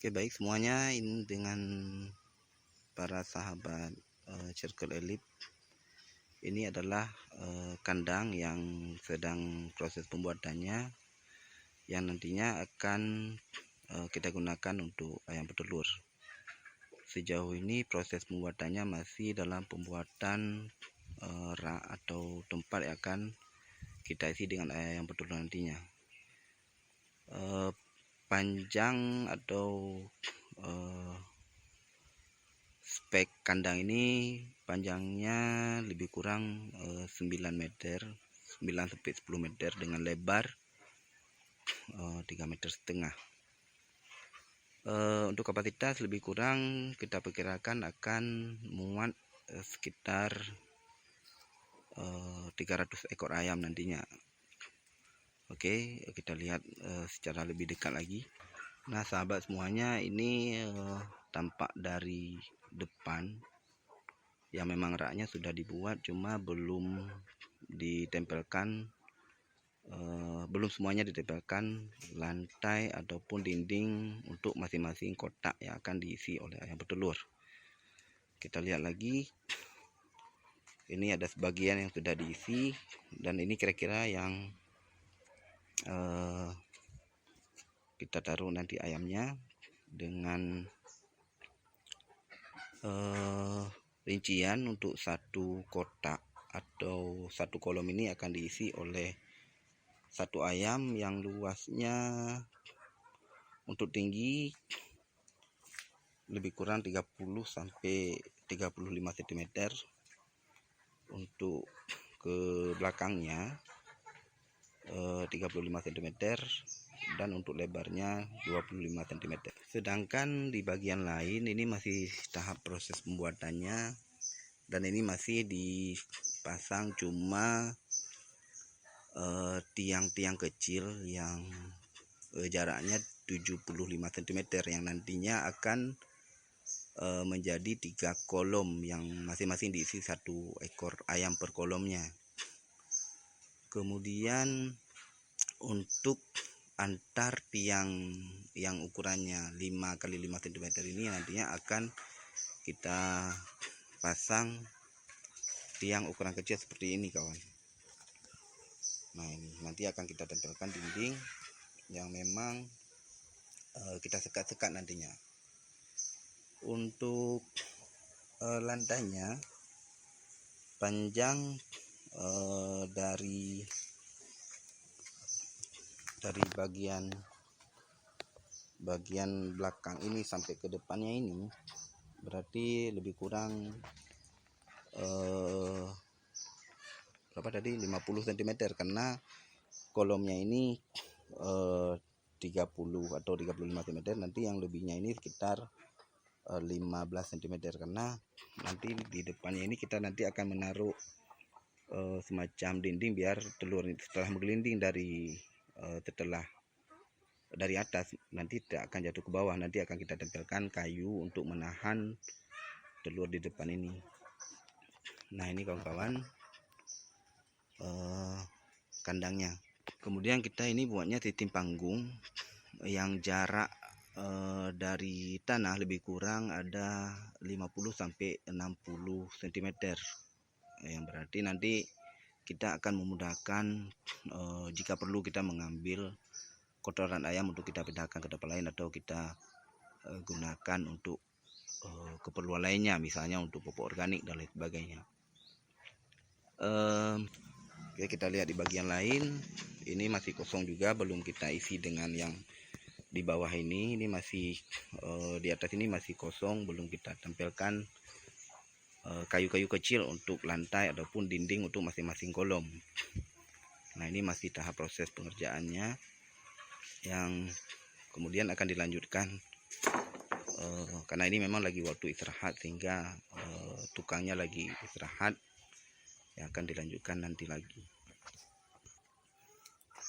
Oke, baik semuanya, ini dengan para sahabat Circle Elite. Ini adalah kandang yang sedang proses pembuatannya, yang nantinya akan kita gunakan untuk ayam petelur. Sejauh ini proses pembuatannya masih dalam pembuatan rak atau tempat yang akan kita isi dengan ayam petelur nantinya. Panjang atau spek kandang ini panjangnya lebih kurang 9 meter, 9 sampai 10 meter dengan lebar 3,5 meter. Untuk kapasitas lebih kurang kita perkirakan akan muat sekitar 300 ekor ayam nantinya. Oke, kita lihat secara lebih dekat lagi. Nah, sahabat semuanya, ini tampak dari depan yang memang raknya sudah dibuat, cuma belum ditempelkan, belum semuanya ditempelkan lantai ataupun dinding untuk masing-masing kotak yang akan diisi oleh ayam petelur. Kita lihat lagi, ini ada sebagian yang sudah diisi, dan ini kira-kira yang kita taruh nanti ayamnya dengan rincian untuk satu kotak atau satu kolom ini akan diisi oleh satu ayam yang luasnya untuk tinggi lebih kurang 30 sampai 35 cm, untuk ke belakangnya 35 cm, dan untuk lebarnya 25 cm. Sedangkan di bagian lain ini masih tahap proses pembuatannya, dan ini masih dipasang cuma tiang-tiang kecil yang jaraknya 75 cm yang nantinya akan menjadi 3 kolom yang masing-masing diisi 1 ekor ayam per kolomnya. Kemudian untuk antar tiang yang ukurannya 5 x 5 cm ini nantinya akan kita pasang tiang ukuran kecil seperti ini, kawan. Nah, ini nanti akan kita tempelkan dinding yang memang kita sekat-sekat nantinya. Untuk lantainya panjang dari bagian belakang ini sampai ke depannya ini berarti lebih kurang berapa tadi, 50 cm, karena kolomnya ini 30 atau 35 cm, nanti yang lebihnya ini sekitar 15 cm, karena nanti di depannya ini kita nanti akan menaruh semacam dinding biar telur setelah menggelinding dari atas nanti tidak akan jatuh ke bawah. Nanti akan kita tempelkan kayu untuk menahan telur di depan ini. Nah, ini kawan-kawan kandangnya. Kemudian kita ini buatnya sistem panggung yang jarak dari tanah lebih kurang ada 50 sampai 60 cm, yang berarti nanti kita akan memudahkan jika perlu kita mengambil kotoran ayam untuk kita pindahkan ke tempat lain, atau kita gunakan untuk keperluan lainnya, misalnya untuk pupuk organik dan lain sebagainya. Oke, kita lihat di bagian lain, ini masih kosong juga, belum kita isi dengan yang di bawah ini. Ini masih di atas ini masih kosong, belum kita tempelkan kayu-kayu kecil untuk lantai ataupun dinding untuk masing-masing kolom. Nah, ini masih tahap proses pengerjaannya yang kemudian akan dilanjutkan karena ini memang lagi waktu istirahat, sehingga tukangnya lagi istirahat, yang akan dilanjutkan nanti lagi.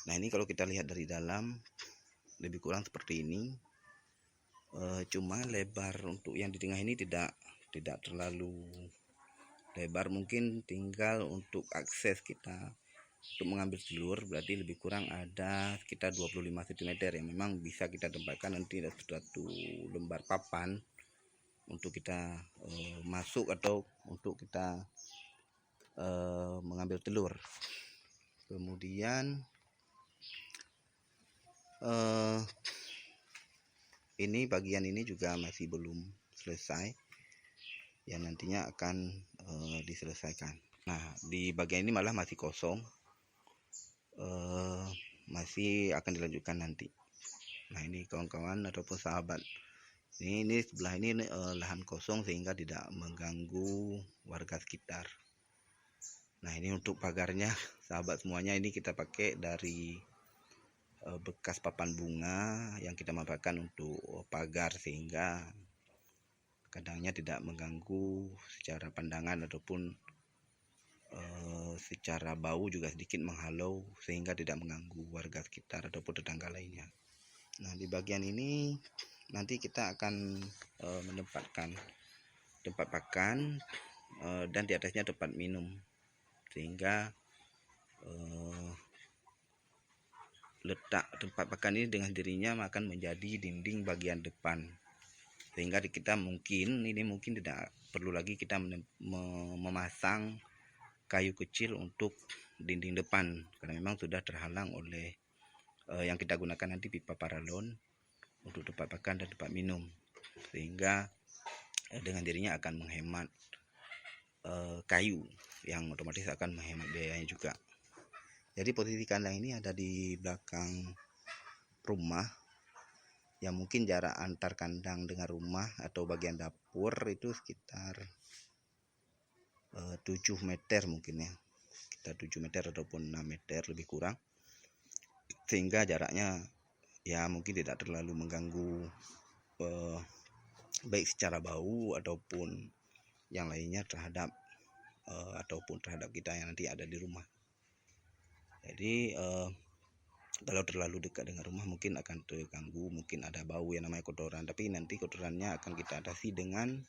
Nah, ini kalau kita lihat dari dalam lebih kurang seperti ini, cuma lebar untuk yang di tengah ini tidak terlalu lebar, mungkin tinggal untuk akses kita untuk mengambil telur berarti lebih kurang ada sekitar 25 cm yang memang bisa kita tempatkan nanti ada suatu lembar papan untuk kita masuk atau untuk kita mengambil telur. Kemudian ini bagian ini juga masih belum selesai, yang nantinya akan diselesaikan. Nah, di bagian ini malah masih kosong, masih akan dilanjutkan nanti. Nah, ini kawan-kawan ataupun sahabat, ini sebelah ini lahan kosong sehingga tidak mengganggu warga sekitar. Nah, ini untuk pagarnya sahabat semuanya, ini kita pakai dari bekas papan bunga yang kita manfaatkan untuk pagar sehingga kadangnya tidak mengganggu secara pandangan ataupun secara bau juga sedikit menghalau sehingga tidak mengganggu warga sekitar ataupun tetangga lainnya. Nah, di bagian ini nanti kita akan menempatkan tempat pakan dan di atasnya tempat minum, sehingga letak tempat pakan ini dengan dirinya akan menjadi dinding bagian depan, sehingga kita mungkin tidak perlu lagi kita memasang kayu kecil untuk dinding depan karena memang sudah terhalang oleh yang kita gunakan nanti pipa paralon untuk tempat pakan dan tempat minum, sehingga dengan dirinya akan menghemat kayu yang otomatis akan menghemat biayanya juga. Jadi posisi kandang ini ada di belakang rumah, yang mungkin jarak antar kandang dengan rumah atau bagian dapur itu sekitar 7 meter mungkin ya, sekitar 7 meter ataupun 6 meter lebih kurang, sehingga jaraknya ya mungkin tidak terlalu mengganggu baik secara bau ataupun yang lainnya terhadap ataupun terhadap kita yang nanti ada di rumah. Jadi kalau terlalu dekat dengan rumah mungkin akan terganggu, mungkin ada bau yang namanya kotoran, tapi nanti kotorannya akan kita atasi dengan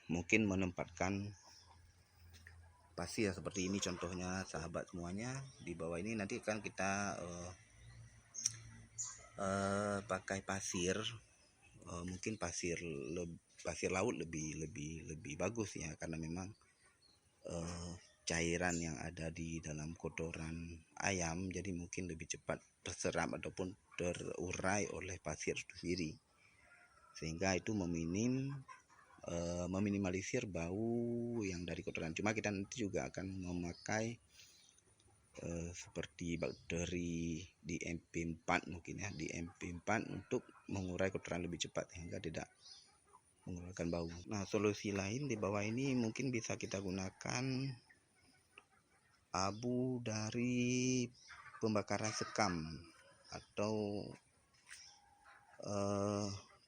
mungkin menempatkan pasir seperti ini contohnya sahabat semuanya. Di bawah ini nanti akan kita pakai pasir, mungkin pasir laut lebih bagus ya, karena memang cairan yang ada di dalam kotoran ayam jadi mungkin lebih cepat terserap ataupun terurai oleh pasir itu sendiri, sehingga itu meminimalisir bau yang dari kotoran. Cuma kita nanti juga akan memakai seperti bakteri di MP4 mungkin ya, di MP4 untuk mengurai kotoran lebih cepat sehingga tidak mengeluarkan bau. Nah, solusi lain di bawah ini mungkin bisa kita gunakan abu dari pembakaran sekam atau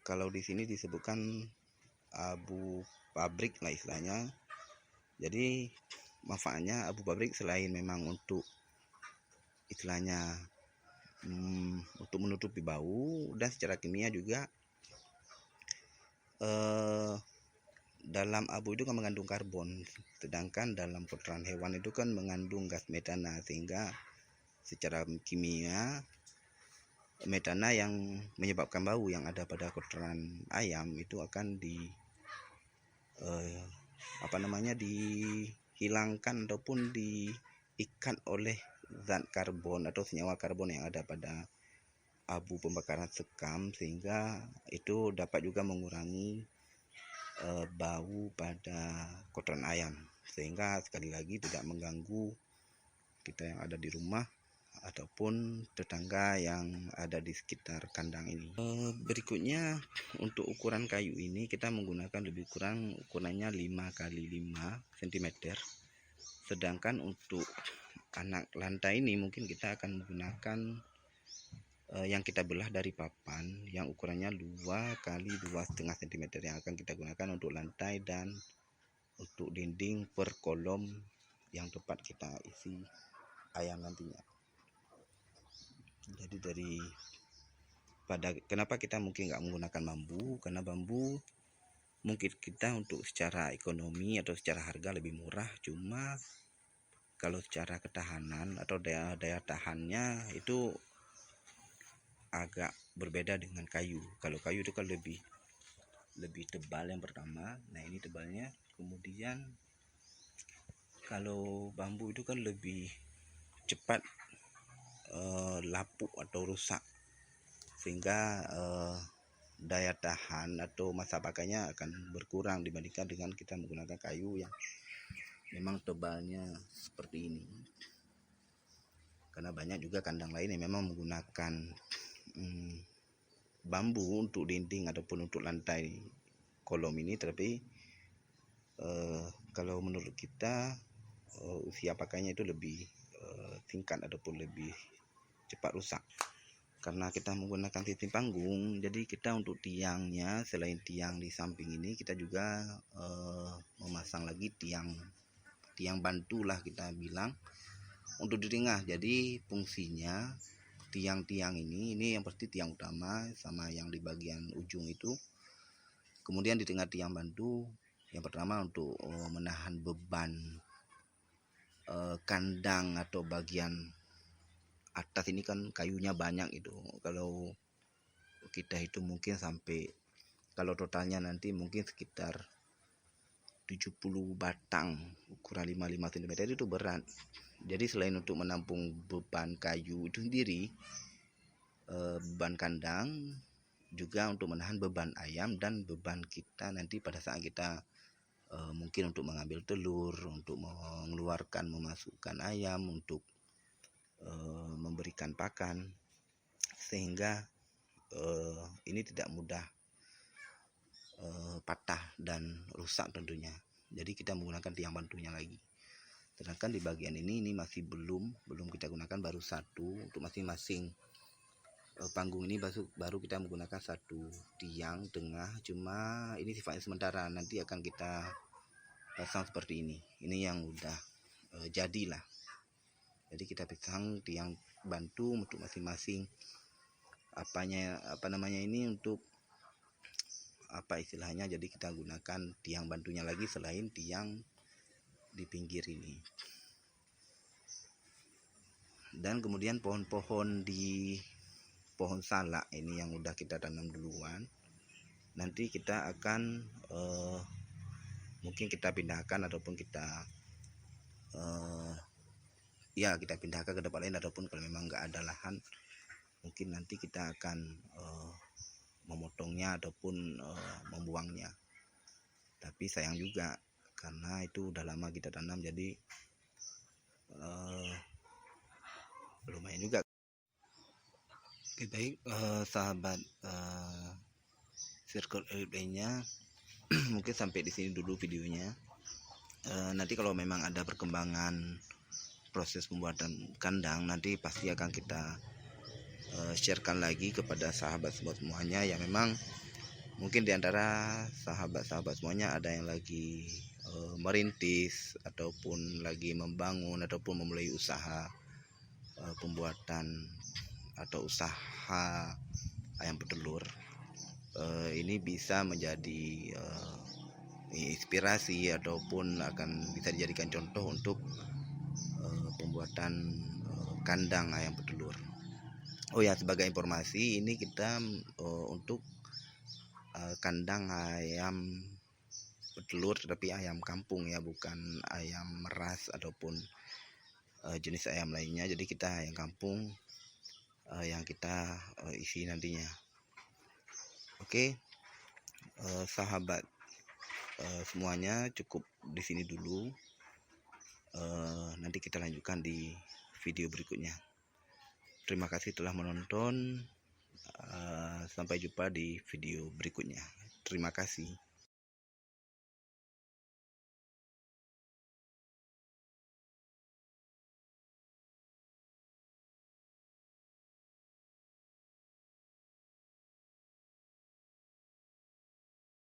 kalau di sini disebutkan abu pabrik lah istilahnya. Jadi manfaatnya abu pabrik selain memang untuk istilahnya untuk menutupi bau, dan secara kimia juga dalam abu itu kan mengandung karbon, sedangkan dalam kotoran hewan itu kan mengandung gas metana, sehingga secara kimia metana yang menyebabkan bau yang ada pada kotoran ayam itu akan dihilangkan ataupun diikat oleh zat karbon atau senyawa karbon yang ada pada abu pembakaran sekam, sehingga itu dapat juga mengurangi bau pada kotoran ayam, sehingga sekali lagi tidak mengganggu kita yang ada di rumah ataupun tetangga yang ada di sekitar kandang ini. Berikutnya untuk ukuran kayu ini kita menggunakan lebih kurang ukurannya 5x5 cm, sedangkan untuk anak lantai ini mungkin kita akan menggunakan yang kita belah dari papan yang ukurannya 2x2,5 cm yang akan kita gunakan untuk lantai dan untuk dinding per kolom yang tempat kita isi ayam nantinya. Jadi kenapa kita mungkin nggak menggunakan bambu, karena bambu mungkin kita untuk secara ekonomi atau secara harga lebih murah, cuma kalau secara ketahanan atau daya tahannya itu agak berbeda dengan kayu. Kalau kayu itu kan lebih tebal yang pertama. Nah, ini tebalnya. Kemudian kalau bambu itu kan lebih cepat lapuk atau rusak, sehingga daya tahan atau masa pakainya akan berkurang dibandingkan dengan kita menggunakan kayu yang memang tebalnya seperti ini. Karena banyak juga kandang lain yang memang menggunakan bambu untuk dinding ataupun untuk lantai kolom ini, tapi kalau menurut kita usia pakainya itu lebih singkat ataupun lebih cepat rusak karena kita menggunakan sistem panggung. Jadi kita untuk tiangnya, selain tiang di samping ini, kita juga memasang lagi tiang bantu lah kita bilang untuk di tengah. Jadi fungsinya tiang-tiang ini yang pasti tiang utama sama yang di bagian ujung itu. Kemudian di tengah tiang bantu yang pertama untuk menahan beban kandang atau bagian atas ini kan kayunya banyak itu. Kalau kita itu mungkin sampai, kalau totalnya nanti mungkin sekitar 70 batang ukuran 55 cm itu berat. Jadi selain untuk menampung beban kayu itu sendiri, beban kandang, juga untuk menahan beban ayam dan beban kita nanti pada saat kita mungkin untuk mengambil telur, untuk mengeluarkan memasukkan ayam, untuk memberikan pakan, sehingga ini tidak mudah patah dan rusak tentunya. Jadi kita menggunakan tiang bantunya lagi. Sedangkan di bagian ini masih belum kita gunakan, baru satu untuk masing-masing panggung ini baru kita menggunakan satu tiang tengah. Cuma ini sifatnya sementara, nanti akan kita pasang seperti ini. Ini yang udah jadilah. Jadi kita pasang tiang bantu untuk masing-masing ini untuk apa istilahnya. Jadi kita gunakan tiang bantunya lagi selain tiang di pinggir ini. Dan kemudian pohon salak ini yang udah kita tanam duluan, nanti kita akan mungkin kita pindahkan ataupun kita kita pindahkan ke tempat lain, ataupun kalau memang nggak ada lahan mungkin nanti kita akan memotongnya ataupun membuangnya. Tapi sayang juga karena itu udah lama kita tanam, jadi lumayan juga. Oke, baik sahabat Circle LP-nya mungkin sampai di sini dulu videonya. Nanti kalau memang ada perkembangan proses pembuatan kandang, nanti pasti akan kita sharekan lagi kepada sahabat semuanya yang memang mungkin diantara sahabat semuanya ada yang lagi merintis ataupun lagi membangun ataupun memulai usaha pembuatan atau usaha ayam petelur. Ini bisa menjadi inspirasi ataupun akan bisa dijadikan contoh untuk pembuatan kandang ayam petelur. Oh ya, sebagai informasi, ini kita untuk kandang ayam petelur, tapi ayam kampung ya, bukan ayam ras ataupun jenis ayam lainnya. Jadi kita ayam kampung yang kita isi nantinya. Oke, sahabat semuanya, cukup di sini dulu. Nanti kita lanjutkan di video berikutnya. Terima kasih telah menonton. Sampai jumpa di video berikutnya. Terima kasih.